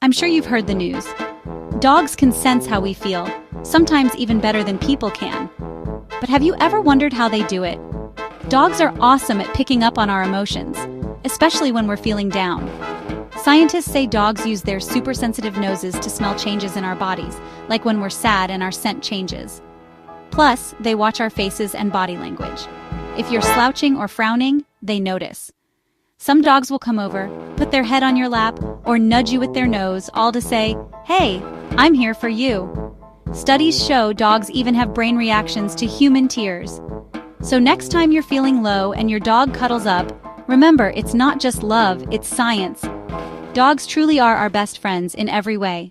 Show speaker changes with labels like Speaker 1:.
Speaker 1: I'm sure you've heard the news. Dogs can sense how we feel, sometimes even better than people can. But have you ever wondered how they do it? Dogs are awesome at picking up on our emotions, especially when we're feeling down. Scientists say dogs use their super sensitive noses to smell changes in our bodies, like when we're sad and our scent changes. Plus, they watch our faces and body language. If you're slouching or frowning, they notice. Some dogs will come over, put their head on your lap, or nudge you with their nose, all to say, "Hey, I'm here for you." Studies show dogs even have brain reactions to human tears. So next time you're feeling low and your dog cuddles up, remember it's not just love, it's science. Dogs truly are our best friends in every way.